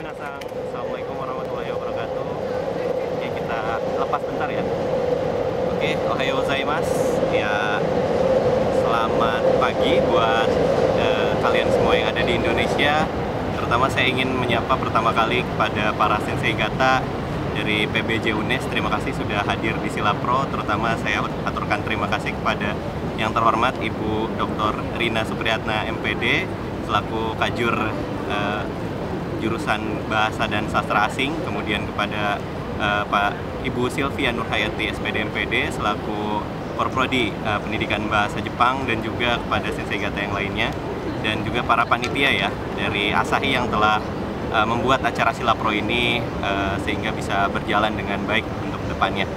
minasan. Assalamualaikum warahmatullahi wabarakatuh. Oke, kita lepas bentar ya. Oke, ohayo gozaimasu. Ya, selamat pagi buat kalian semua yang ada di Indonesia. Terutama saya ingin menyapa pertama kali kepada para sensei gata dari PBJ UNES. Terima kasih sudah hadir di Silapro. Terutama saya aturkan terima kasih kepada yang terhormat Ibu Dr. Rina Supriyatna MPD selaku Kajur jurusan Bahasa dan Sastra Asing, kemudian kepada Pak Ibu Sylvia Nurhayati SPD MPD selaku Korprodi Pendidikan Bahasa Jepang, dan juga kepada sensei gata yang lainnya, dan juga para panitia ya dari Asahi yang telah membuat acara Silapro ini sehingga bisa berjalan dengan baik untuk depannya.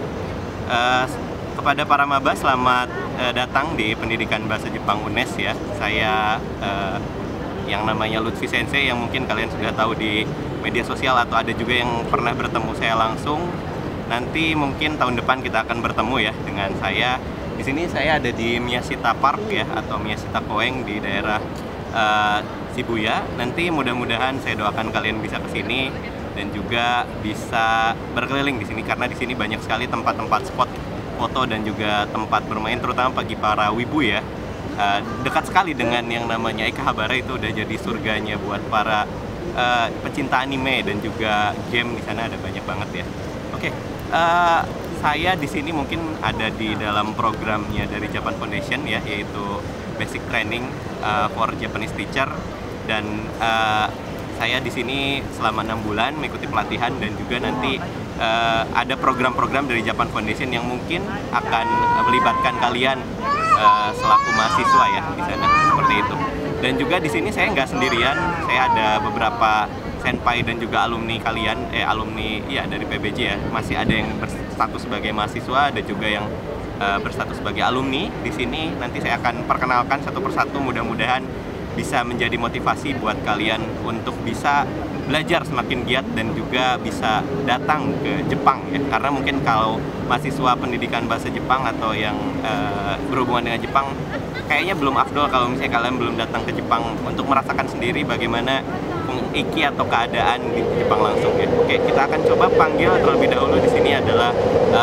Kepada para maba, selamat datang di Pendidikan Bahasa Jepang UNES ya. Saya yang namanya Lutfi Sensei, yang mungkin kalian sudah tahu di media sosial atau ada juga yang pernah bertemu saya langsung. Nanti mungkin tahun depan kita akan bertemu ya dengan saya. Di sini saya ada di Miyashita Park ya, atau Miyashita Koeng di daerah Shibuya. Nanti mudah-mudahan saya doakan kalian bisa ke sini dan juga bisa berkeliling di sini, karena di sini banyak sekali tempat-tempat spot foto dan juga tempat bermain, terutama bagi para wibu ya. Dekat sekali dengan yang namanya Ekahabara, itu udah jadi surganya buat para pecinta anime dan juga game. Di sana ada banyak banget ya. Oke, saya di sini mungkin ada di dalam programnya dari Japan Foundation ya, yaitu Basic Training for Japanese Teacher, dan saya di sini selama 6 bulan mengikuti pelatihan, dan juga nanti ada program-program dari Japan Foundation yang mungkin akan melibatkan kalian selaku mahasiswa ya di sana, seperti itu. Dan juga di sini saya nggak sendirian, saya ada beberapa senpai dan juga alumni kalian, alumni ya dari PBJ ya. Masih ada yang berstatus sebagai mahasiswa, ada juga yang berstatus sebagai alumni. Di sini nanti saya akan perkenalkan satu persatu, mudah-mudahan bisa menjadi motivasi buat kalian untuk bisa belajar semakin giat dan juga bisa datang ke Jepang ya. Karena mungkin kalau mahasiswa pendidikan bahasa Jepang atau yang berhubungan dengan Jepang, kayaknya belum afdol kalau misalnya kalian belum datang ke Jepang untuk merasakan sendiri bagaimana iki atau keadaan di Jepang langsung ya. Oke, kita akan coba panggil terlebih dahulu. Di sini adalah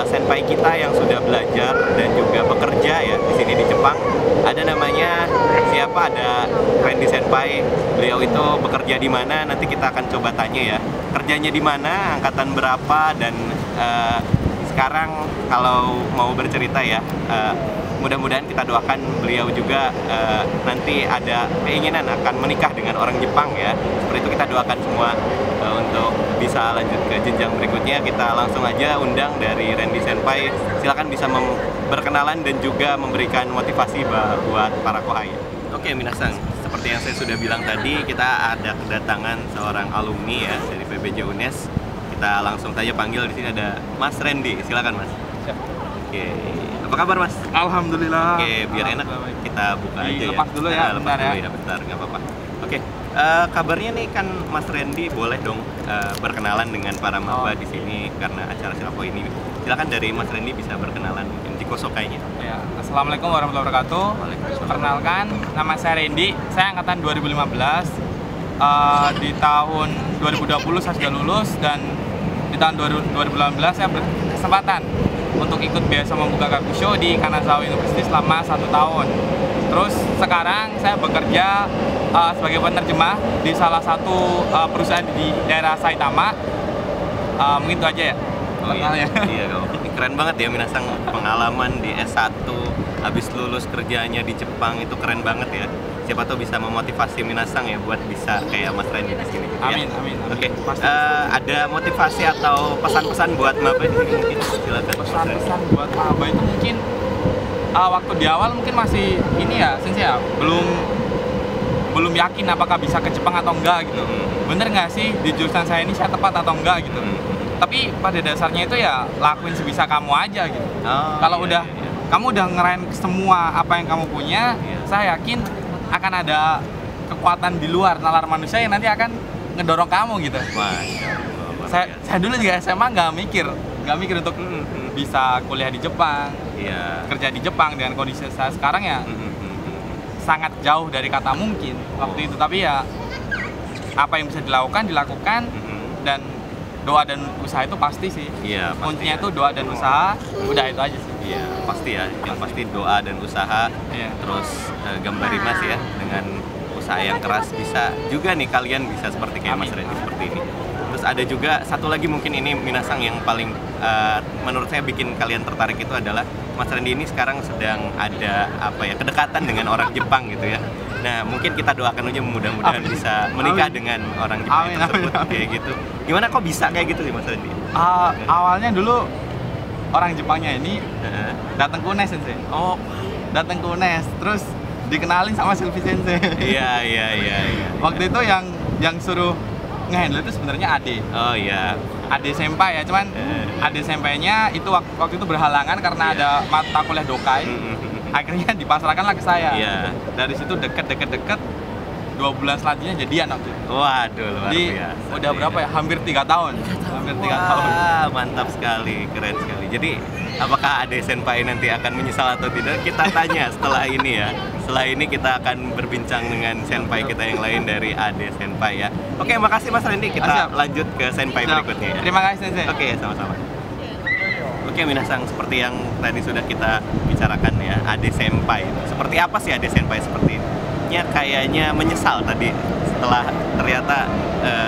senpai kita yang sudah belajar dan juga bekerja ya di sini di Jepang. Ada namanya siapa? Ada Randy Senpai. Beliau itu bekerja di mana? Nanti kita akan coba tanya ya. Kerjanya di mana? Angkatan berapa? Dan sekarang kalau mau bercerita ya, mudah-mudahan kita doakan beliau juga nanti ada keinginan akan menikah dengan orang Jepang ya. Seperti itu kita doakan semua untuk bisa lanjut ke jenjang berikutnya. Kita langsung aja undang dari Randy Senpai. Silakan bisa berkenalan dan juga memberikan motivasi buat para kohai. Oke, minasan, seperti yang saya sudah bilang tadi, kita ada kedatangan seorang alumni ya dari PBJ UNES. Kita langsung saja panggil. Di sini ada Mas Randy. Silakan Mas. Siap. Oke, apa kabar Mas? Alhamdulillah. Oke, biar enak kita buka aja ya. Lepas dulu ya, Lepas dulu ya, bentar, nggak apa-apa. Oke, kabarnya nih kan Mas Randy, boleh dong berkenalan dengan para maba di sini karena acara Silapro ini. Silakan dari Mas Randy bisa berkenalan mungkin di kosokainya. Ya, Assalamualaikum warahmatullahi wabarakatuh. Perkenalkan, nama saya Randy. Saya angkatan 2015. Di tahun 2020 saya sudah lulus, dan di tahun 2018 saya berkesempatan untuk ikut biasa membuka Gakusho di Kanazawa University selama 1 tahun. Terus sekarang saya bekerja sebagai penerjemah di salah satu perusahaan di daerah Saitama. Mungkin itu aja ya. Oh iya, iya ini keren banget ya minasan, pengalaman di S1 habis lulus kerjanya di Jepang itu keren banget ya. Siapa tahu bisa memotivasi minasang ya buat bisa kayak Mas Randy di sini. Amin, ya? amin. Oke, ada motivasi atau pesan-pesan buat maba di sini mungkin? Silakan. Pesan-pesan buat maba itu mungkin waktu di awal mungkin masih ini ya, sensei ya, belum yakin apakah bisa ke Jepang atau enggak gitu. Bener nggak sih di jurusan saya ini saya tepat atau enggak gitu. Tapi pada dasarnya itu ya lakuin sebisa kamu aja gitu. Kalau udah kamu udah ngerain semua apa yang kamu punya, saya yakin akan ada kekuatan di luar nalar manusia yang nanti akan ngedorong kamu gitu. Saya dulu juga SMA nggak mikir untuk bisa kuliah di Jepang, kerja di Jepang. Dengan kondisi saya sekarang ya sangat jauh dari kata mungkin waktu itu. Tapi ya apa yang bisa dilakukan dan usaha itu pasti sih. Iya, pasti Kuncinya ya. itu doa dan usaha, udah itu aja sih. Iya, pasti ya. Yang pasti doa dan usaha. Iya. Terus gambari Mas ya, dengan usaha yang keras bisa juga nih kalian bisa seperti kayak Mas Randy seperti ini. Terus ada juga satu lagi mungkin ini Minasang yang paling menurut saya bikin kalian tertarik itu adalah Mas Randy ini sekarang sedang ada kedekatan dengan orang Jepang gitu ya. Nah, mungkin kita doakan aja mudah-mudahan bisa menikah dengan orang Jepang Amin, tersebut amin. kayak gitu. Gimana kok bisa kayak gitu sih Mas Randy? Awalnya dulu orang Jepangnya ini Heeh. datang ke UNES sensei. Oh, Datang ke UNES, terus dikenalin sama Sylvie sensei. iya. Waktu itu yang suruh ngehandle itu sebenarnya Ade. Oh iya. Ade senpai ya, cuman Ade senpainya itu waktu itu berhalangan karena Iya. ada mata kuliah dokai. Akhirnya dipasrahkanlah ke saya. Iya. Dari situ deket 2 bulan selanjutnya jadian waktu itu. Waduh, luar Jadi biasa. udah berapa ya? Hampir 3 tahun. Hampir 3 tahun. Wah, mantap sekali, keren sekali. Jadi, apakah Ade Senpai nanti akan menyesal atau tidak? Kita tanya setelah ini ya. Setelah ini kita akan berbincang dengan senpai kita yang lain dari Ade Senpai ya. Oke, makasih Mas Randy. Kita Siap. lanjut ke senpai Siap. berikutnya ya. Terima kasih sensei. Oke, sama-sama. Oke, Minasang, seperti yang tadi sudah kita bicarakan ya, Ade Senpai. Seperti apa sih Ade Senpai seperti ini? Kayaknya menyesal tadi setelah ternyata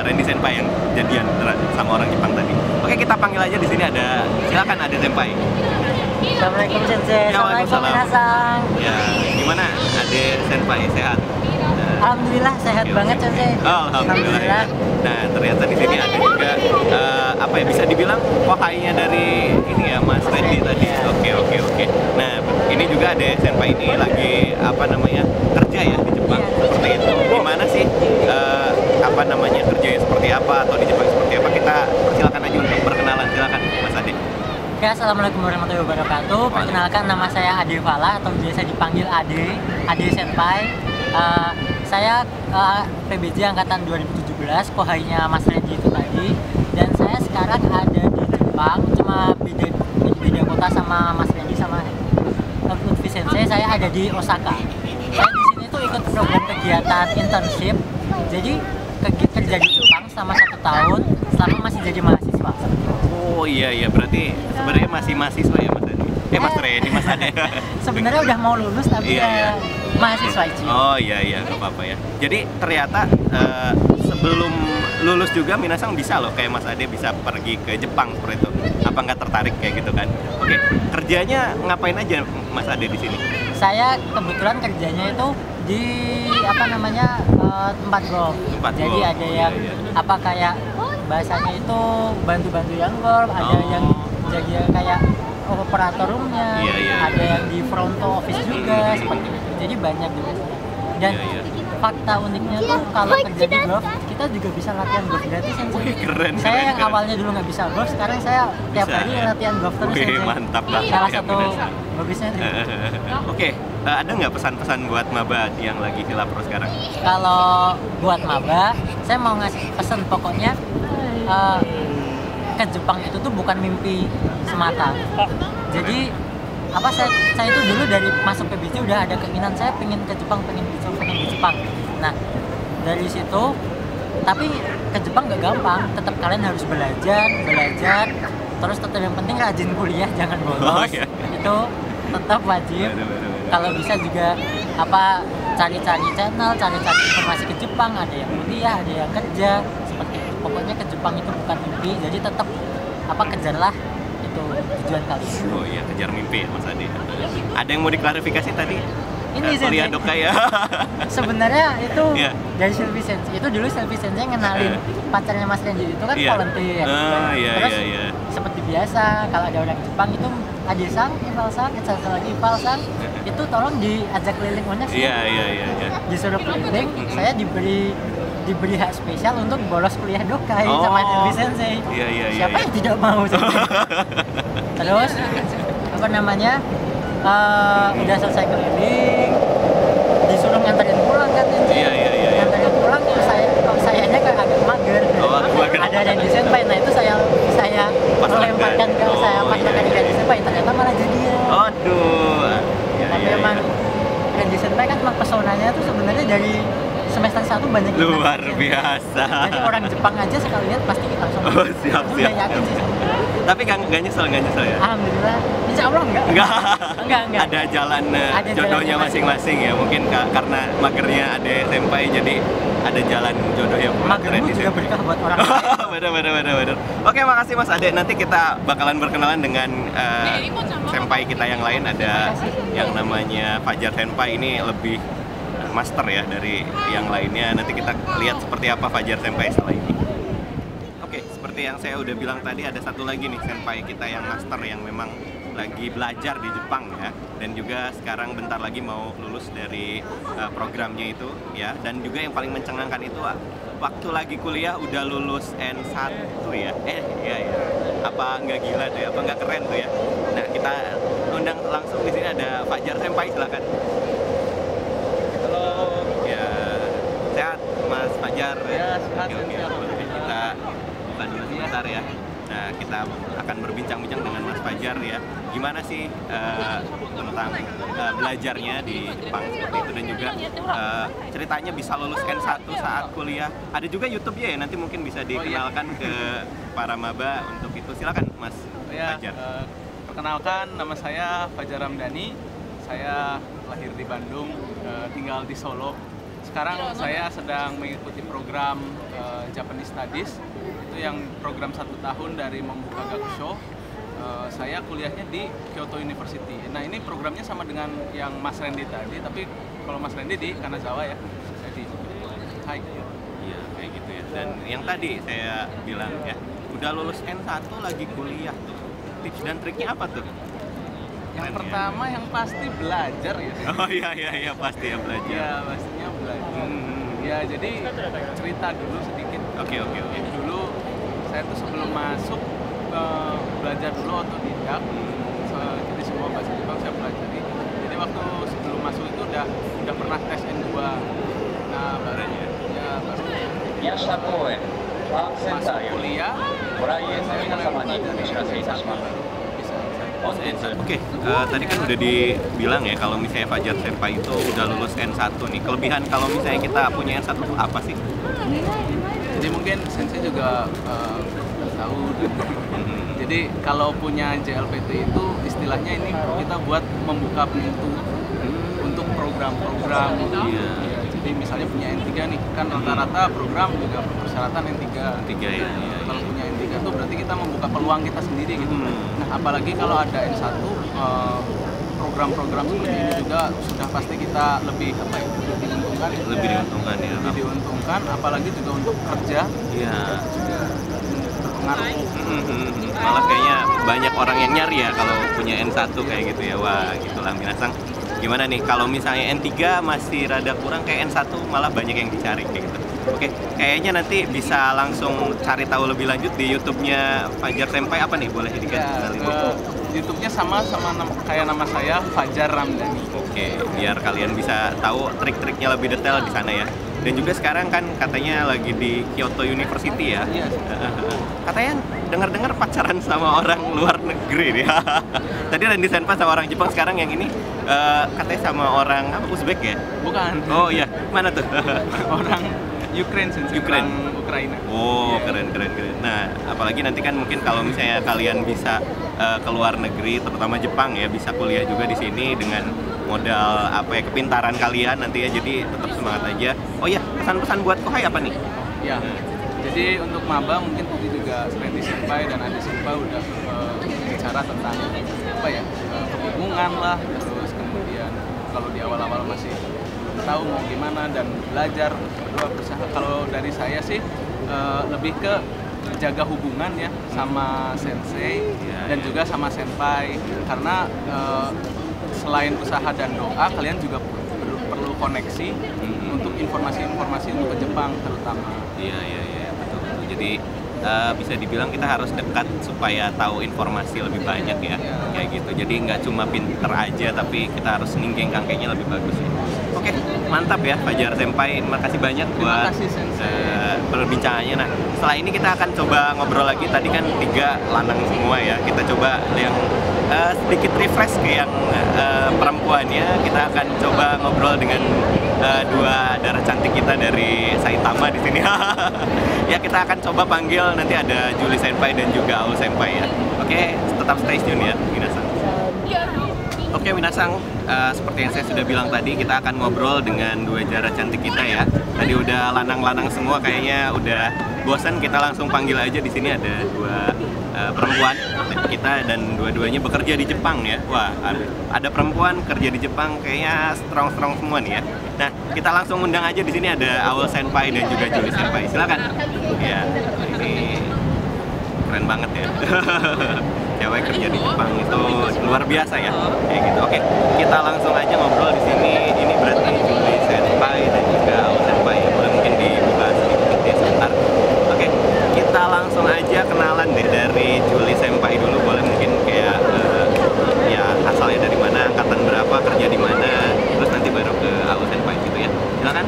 Randy Senpai yang jadian sama orang Jepang tadi. Oke, kita panggil aja di sini ada. Silakan Ade Senpai. Assalamualaikum sensei. Assalamualaikum minasang. Ya, gimana Ade Senpai, sehat? Alhamdulillah sehat banget sensei. Oh, alhamdulillah. Ya. Nah, ternyata di sini ada juga bisa dibilang kohainya dari ini ya Mas Randy tadi. Oke. Nah, ini juga ada senpai ini lagi kerja ya di Jepang seperti itu. Gimana sih kerjanya seperti apa atau di Jepang seperti apa? Kita persilakan aja untuk berkenalan. Silakan Mas Ade. Oke, assalamualaikum warahmatullahi wabarakatuh. Perkenalkan, nama saya Ade Fala atau biasa dipanggil Ade Senpai. Saya PBJ angkatan 2017, kohainya Mas Randy itu tadi. Dan saya sekarang ada di Jepang, cuma beda kota sama Mas Randy sama Lutfi Sensei. Saya ada di Osaka. Saya di sini tuh ikut program kegiatan internship. Jadi kerja di Jepang selama 1 tahun selama masih jadi mahasiswa. Oh iya, berarti sebenarnya masih mahasiswa ya Mas Randy? Mas Randy, Mas Ade. Sebenarnya udah mau lulus tapi Iya. mahasiswa itu. Oh iya, nggak apa-apa ya. Jadi ternyata sebelum lulus juga Minasang bisa loh kayak Mas Ade bisa pergi ke Jepang seperti itu. Apa nggak tertarik kayak gitu kan? Oke, kerjanya ngapain aja Mas Ade di sini? Saya kebetulan kerjanya itu di tempat golf. Tempat Jadi golf. ada yang Iya. kayak bahasanya itu bantu-bantu yang golf, ada yang jadi kayak operator roomnya, Iya. ada yang di front office juga seperti itu. Jadi banyak juga. Dan Iya. fakta uniknya tuh kalau kerja di golf kita juga bisa latihan golf gratis sensei. Wih, keren. Saya yang awalnya dulu nggak bisa golf, sekarang saya tiap Bisa, hari ya? latihan golf terus. Wih, sensei. mantap banget Salah ya, satu Minasang. bagusnya itu. Oke, ada nggak pesan-pesan buat maba yang lagi Hilapro sekarang? Kalau buat maba, saya mau ngasih pesan pokoknya ke Jepang itu tuh bukan mimpi semata. Jadi saya itu dulu dari masuk PBJ udah ada keinginan saya pengen ke Jepang, pengen di Jepang. Nah, dari situ tapi ke Jepang gak gampang, tetap kalian harus belajar, terus tetap yang penting rajin kuliah, jangan bolos. iya. Itu tetap wajib. Bener. Kalau bisa juga cari-cari channel, cari-cari informasi ke Jepang, ada yang kuliah, ada yang kerja, seperti itu. Pokoknya ke Jepang itu bukan mimpi, jadi tetap kejarlah itu tujuan kalian. Oh iya, kejar mimpi ya Mas Ade. Ada yang mau diklarifikasi tadi? Ini kuliah Sensei. dokai ya. Sebenarnya itu Iya. dari Sylvie Sensei. Itu dulu Sylvie Sensei ngenalin pacarnya Mas Randy itu kan Iya. volunteer. Iya. Terus seperti biasa kalau ada orang Jepang itu Ade-san, Ival-san, satu lagi Ival-san, itu tolong diajak keliling Monex. Iya. Disuruh keliling, saya diberi hak spesial untuk bolos kuliah dokai Oh. sama Sylvie Sensei. Iya. Siapa yang tidak mau Sensei? Terus udah selesai keliling, disuruh nganterin pulang kan Sensei. Iya. Nganterin pulang sayanya kayak agak mager. Oh, mager. Ada yang di senpai, nah itu saya Pas melemparkan ke makan. saya Oh, pas iya. makan di senpai, ternyata malah jadian. Aduh. Tapi emang Randy Senpai kan emang pesonanya tuh sebenarnya dari semester 1 banyak yang Luar nanya. biasa. Jadi orang Jepang aja sekali lihat pasti langsung. Oh, siap, Aku siap. udah yakin sih. Tapi nggak nyesel ya? Alhamdulillah. Insya Allah enggak. Enggak. Ada jalan Ada jodohnya jalannya masing-masing ya. Mungkin karena magernya ada senpai jadi ada jalan jodoh yang keren Magermu di juga senpai. berkah buat orang lain. Bener. Oke, makasih Mas Ade. Nanti kita bakalan berkenalan dengan senpai kita yang lain. Ada yang namanya Fajar Senpai, ini lebih master ya dari yang lainnya. Nanti kita lihat seperti apa Fajar Senpai setelah ini. Oke, seperti yang saya udah bilang tadi, ada satu lagi nih senpai kita yang master yang memang lagi belajar di Jepang ya, dan juga sekarang bentar lagi mau lulus dari programnya itu ya, dan juga yang paling mencengangkan itu waktu lagi kuliah udah lulus N1 ya. Iya. Apa nggak gila tuh ya? Apa nggak keren tuh ya? Nah, kita undang langsung di sini ada Fajar Senpai, silakan. Halo. Ya, sehat Mas Fajar. Ya, sehat. Oke. Kita buka dulu sebentar ya. Nah, kita akan berbincang-bincang dengan Mas Fajar ya. Gimana sih tentang belajarnya di Jepang seperti itu, dan juga ceritanya bisa lulus N1 saat kuliah. Ada juga YouTube-nya ya, nanti mungkin bisa dikenalkan ke para maba untuk itu. Silakan Mas Fajar. Perkenalkan, nama saya Fajar Ramdhani. Saya lahir di Bandung, tinggal di Solo. Sekarang saya sedang mengikuti program Japanese Studies, itu yang program 1 tahun dari Mombuka Gakusho. Saya kuliahnya di Kyoto University. Nah, ini programnya sama dengan yang Mas Randy tadi, tapi kalau Mas Randy di Kanazawa ya, saya di Hai. Iya, kayak gitu ya. Dan yang tadi saya bilang ya, udah lulus N1 lagi kuliah tuh. Tips dan triknya apa tuh? Yang Keren, pertama yang pasti belajar ya. ya? Oh iya, pasti ya belajar. Ya, pastinya belajar. Hmm. Ya, jadi cerita dulu sedikit. Oke. Dulu saya tuh sebelum masuk belajar dulu otodidak. Jadi semua bahasa Jepang saya pelajari. Jadi waktu sebelum masuk itu udah pernah tes N2. Nah, baru masuk kuliah. Saya mulai belajar Oke, tadi kan udah dibilang ya kalau misalnya Fajar Senpai itu udah lulus N1 nih. Kelebihan kalau misalnya kita punya N1 itu apa sih? Jadi mungkin Sensei juga tahu. Jadi kalau punya JLPT itu istilahnya ini kita buat membuka pintu untuk program-program. Iya. Jadi misalnya punya N3 nih, kan rata-rata program juga persyaratan N3. N3 ya. Kalau punya N3 tuh berarti kita membuka peluang kita sendiri gitu. Nah, apalagi kalau ada N1, program-program seperti ini juga sudah pasti kita lebih diuntungkan. Lebih diuntungkan ya. Lebih diuntungkan, apalagi juga untuk kerja. Iya. Juga berpengaruh. Malah kayaknya banyak orang yang nyari ya kalau punya N1 kayak gitu ya. Wah, gitulah minasang. Gimana nih kalau misalnya N3 masih rada kurang, kayak N1 malah banyak yang dicari kayak gitu. Oke, kayaknya nanti bisa langsung cari tahu lebih lanjut di YouTube-nya Fajar Senpai, apa nih? Boleh dikenalin? YouTube-nya sama kayak nama saya, Fajar Ramdhani. Oke, biar kalian bisa tahu trik-triknya lebih detail di sana ya. Dan juga sekarang kan katanya lagi di Kyoto University ya. Iya. Katanya dengar-dengar pacaran sama orang luar negeri nih. Tadi Randy Senpai sama orang Jepang, sekarang yang ini katanya sama orang apa, Uzbek ya? Bukan. Oh iya, mana tuh? Orang Ukraine. Orang Ukraina. Oh, keren. Nah, apalagi nanti kan mungkin kalau misalnya kalian bisa ke luar negeri, terutama Jepang ya, bisa kuliah juga di sini dengan modal kepintaran kalian nanti ya, jadi tetap semangat aja. Oh iya, pesan-pesan buat Kohai apa nih? Ya. Jadi untuk maba mungkin tadi juga Randy Senpai dan Adi Senpai udah bicara tentang kebingungan lah, terus kemudian kalau di awal-awal masih belum tahu mau gimana dan belajar berdua berusaha. Kalau dari saya sih lebih ke jaga hubungan ya sama sensei dan juga sama senpai, karena selain usaha dan doa, kalian juga perlu koneksi untuk informasi-informasi untuk ke Jepang terutama. Iya, betul. Jadi bisa dibilang kita harus dekat supaya tahu informasi lebih banyak ya, kayak gitu. Jadi nggak cuma pinter aja, tapi kita harus ninggeng kangkainya lebih bagus ya. Oke, mantap ya Fajar Senpai. Terima kasih banyak buat perbincangannya. Nah, setelah ini kita akan coba ngobrol lagi. Tadi kan 3 lanang semua ya. Kita coba yang sedikit refresh ke yang perempuannya. Kita akan coba ngobrol dengan dua darah cantik kita dari Saitama di sini. Ya kita akan coba panggil, nanti ada Julie Senpai dan juga Aul Senpai ya. Oke, tetap stay tune ya, minasang. Oke minasang, seperti yang saya sudah bilang tadi, kita akan ngobrol dengan dua darah cantik kita ya. Tadi udah lanang-lanang semua, kayaknya udah bosan, kita langsung panggil aja. Di sini ada dua perempuan kita dan dua-duanya bekerja di Jepang ya. Wah, ada perempuan kerja di Jepang, kayaknya strong semua nih ya. Nah, kita langsung undang aja. Di sini ada Aul Senpai dan juga Julie Senpai. Silakan. Ya, ini keren banget ya. Cewek kerja di Jepang itu luar biasa ya. Kayak gitu. Oke, kita langsung aja ngobrol di sini. Ini berarti Julie Senpai dan juga Aul Senpai ya. Boleh mungkin dibuka sedikit ya sebentar. Oke, kita langsung aja kenalan deh dari Julie Senpai dulu. Boleh mungkin kayak ya asalnya dari mana, angkatan berapa, kerja di mana, terus nanti baru ke Aul Senpai gitu ya. Silakan.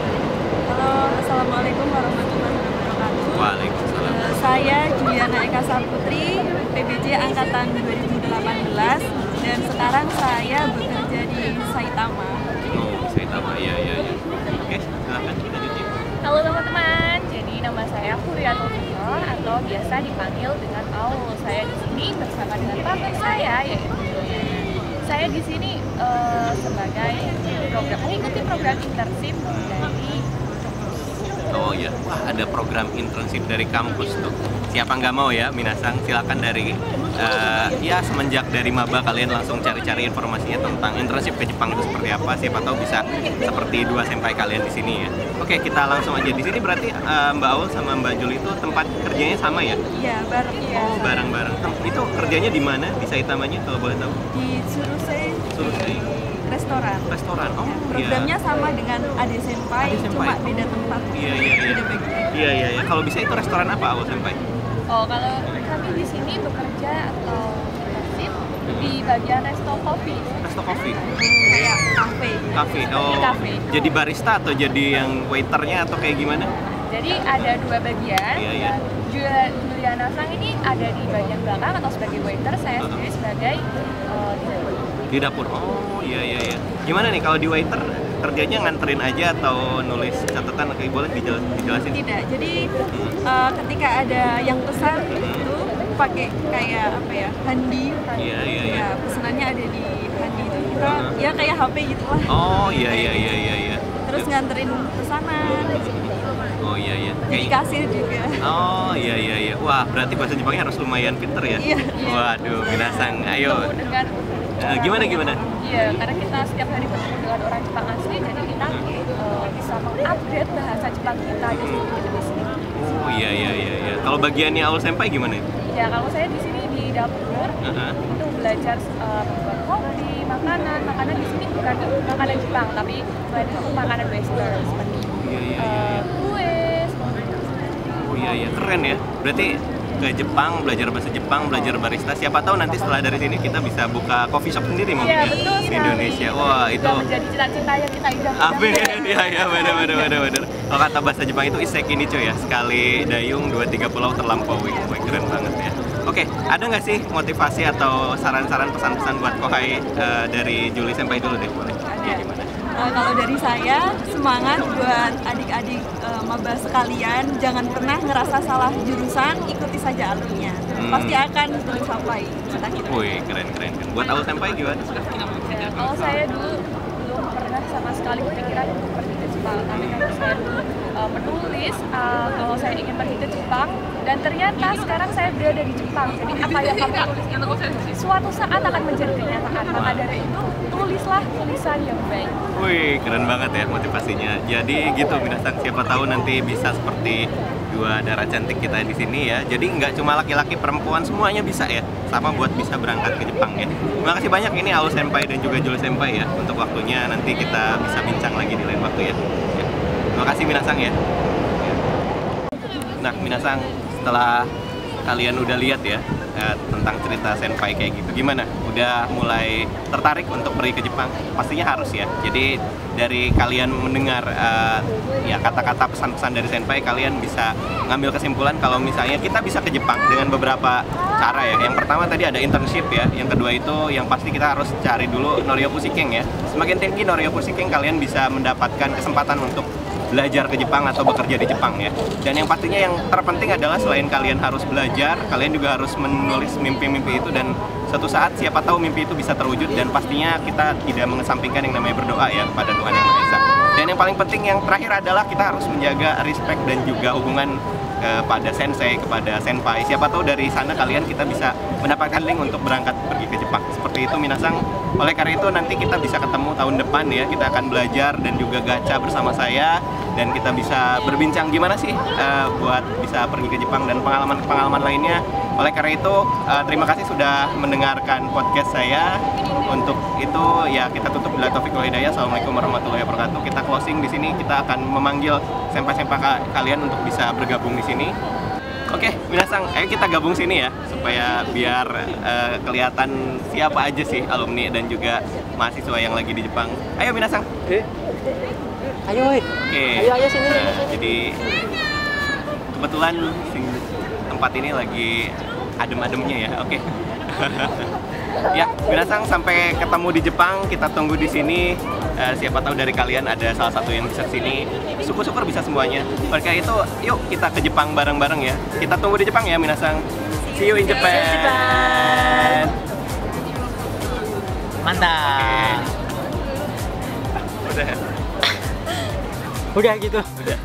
Halo, assalamualaikum warahmatullahi wabarakatuh. Waalaikumsalam. Saya Juliana Eka Saputri, PBJ angkatan 2018, dan sekarang saya bekerja di Saitama. Oh, Saitama, ya. Oke, silakan lanjutin. Halo teman-teman, jadi nama saya Furiato Vino atau biasa dipanggil dengan Aul. Saya di sini bersama dengan partner saya yaitu Juliana. Saya di sini sebagai mengikuti program internship dari. Oh ya, wah ada program internship dari kampus tuh. Siapa nggak mau ya, minasang, silakan dari ya semenjak dari maba kalian langsung cari-cari informasinya tentang internship ke Jepang itu seperti apa. Siapa tahu bisa seperti dua senpai kalian di sini ya. Oke, kita langsung aja. Di sini berarti Mbak Aul sama Mbak Julie itu tempat kerjanya sama ya? Iya, bareng ya. Oh, bareng-bareng. Itu kerjanya di mana? Di Saitamanya kalau boleh tahu? Di Surusei, Surusei. restoran. Restoran. Oh, Programnya iya. sama dengan Ade Senpai, Ade Senpai. cuma beda tempat. Iya. Beda bagian. Iya. Kalau bisa itu restoran apa Aul Senpai? Oh, kalau kami di sini bekerja atau internship di bagian resto kopi. Resto coffee. Kayak kafe. Kafe. Oh. Di kafe. Jadi barista atau jadi yang waiternya atau kayak gimana? Jadi ada dua bagian. Iya. Dan Juliana Sang ini ada di bagian belakang atau sebagai waiter, saya sendiri sebagai Di dapur. Oh, iya. Gimana nih kalau di waiter kerjanya nganterin aja atau nulis catatan? Kayak boleh dijelasin? Tidak. Jadi ketika ada yang pesan itu pakai kayak apa ya, handi. Iya. Ya, pesanannya ada di handi itu, kita ya kayak HP gitu lah. Oh, iya. Terus nganterin pesanan. Oh, iya. Jadi kasir juga. Oh, iya. Wah, berarti bahasa Jepangnya harus lumayan pinter ya? Iya. Waduh, minasang. Ayo. dengan Gimana? Iya, karena kita setiap hari bertemu dengan orang Jepang asli, jadi kita bisa mengupgrade bahasa Jepang kita di sini. Oh, iya. Kalau bagiannya Aul Senpai gimana? Ya, kalau saya di sini di dapur itu belajar membuat kopi, makanan di sini bukan makanan Jepang, tapi makanan Western seperti kue. Oh iya, keren ya. Berarti ke Jepang, belajar bahasa Jepang, belajar barista. Siapa tahu nanti setelah dari sini kita bisa buka coffee shop sendiri mungkin Iya, ya betul di sekali. Indonesia. Wah, itu menjadi cita-cita yang kita idamkan. amin. Iya, benar. Kalau kata bahasa Jepang itu iseki nicho ya. Sekali dayung, 2-3 pulau terlampaui. Wah, keren banget ya. Oke, ada nggak sih motivasi atau saran-saran pesan-pesan buat Kohai dari Julie Senpai dulu deh, boleh? Ada. Kalau dari saya, semangat buat adik-adik maba sekalian, jangan pernah ngerasa salah jurusan, ikuti saja alurnya. Pasti akan tercapai cita-cita. Wih, keren. Buat Aul Senpai gimana? Kalau saya dulu belum pernah sama sekali kepikiran untuk pergi ke Jepang, tapi karena saya dulu menulis kalau saya ingin pergi ke Jepang, dan ternyata sekarang saya berada di Jepang. Jadi apa yang kamu tulis itu suatu saat akan menjadi kenyataan. Maka dari itu tulislah tulisan yang baik. Wih, keren banget ya motivasinya. Jadi gitu, minasang, siapa tahu nanti bisa seperti dua darah cantik kita di sini ya. Jadi nggak cuma laki-laki, perempuan semuanya bisa ya, sama buat bisa berangkat ke Jepang ya. Terima kasih banyak ini Aul Senpai dan juga Julie Senpai ya untuk waktunya. Nanti kita bisa bincang lagi di lain waktu ya. Terima kasih minasang ya. Nah minasang, setelah kalian udah lihat ya tentang cerita senpai kayak gitu, gimana? sudah mulai tertarik untuk pergi ke Jepang? Pastinya harus ya. Jadi dari kalian mendengar ya kata-kata pesan-pesan dari senpai, kalian bisa ngambil kesimpulan kalau misalnya kita bisa ke Jepang dengan beberapa cara ya. Yang pertama tadi ada internship ya. Yang kedua itu yang pasti kita harus cari dulu Noryoku Shiken ya. Semakin tinggi Noryoku Shiken, kalian bisa mendapatkan kesempatan untuk belajar ke Jepang atau bekerja di Jepang ya. Dan yang pastinya yang terpenting adalah selain kalian harus belajar, kalian juga harus menulis mimpi-mimpi itu, dan suatu saat siapa tahu mimpi itu bisa terwujud. Dan pastinya kita tidak mengesampingkan yang namanya berdoa ya kepada Tuhan Yang Maha Esa. Dan yang paling penting yang terakhir adalah kita harus menjaga respect dan juga hubungan kepada sensei, kepada senpai. Siapa tahu dari sana kita bisa mendapatkan link untuk berangkat pergi ke Jepang. Seperti itu minasang. Oleh karena itu nanti kita bisa ketemu tahun depan ya. Kita akan belajar dan juga gacha bersama saya, dan kita bisa berbincang gimana sih buat bisa pergi ke Jepang dan pengalaman-pengalaman lainnya. Oleh karena itu terima kasih sudah mendengarkan podcast saya. Untuk itu ya kita tutup bila taufik wal hidayah. Assalamualaikum warahmatullahi wabarakatuh. Kita closing di sini. Kita akan memanggil senpai-senpai kalian untuk bisa bergabung di sini. Oke, minasang, ayo kita gabung sini ya, supaya biar kelihatan siapa aja sih alumni dan juga mahasiswa yang lagi di Jepang. Ayo minasang. Ayo, Oke. ayo sini. Jadi kebetulan tempat ini lagi adem-ademnya ya. Oke. Ya, minasang, sampai ketemu di Jepang. Kita tunggu di sini. Siapa tahu dari kalian ada salah satu yang bisa sini. Syukur-syukur bisa semuanya. Mereka itu, yuk kita ke Jepang bareng-bareng ya. Kita tunggu di Jepang ya, minasang. See you in Japan. Mantap. Udah. Udah gitu. Udah.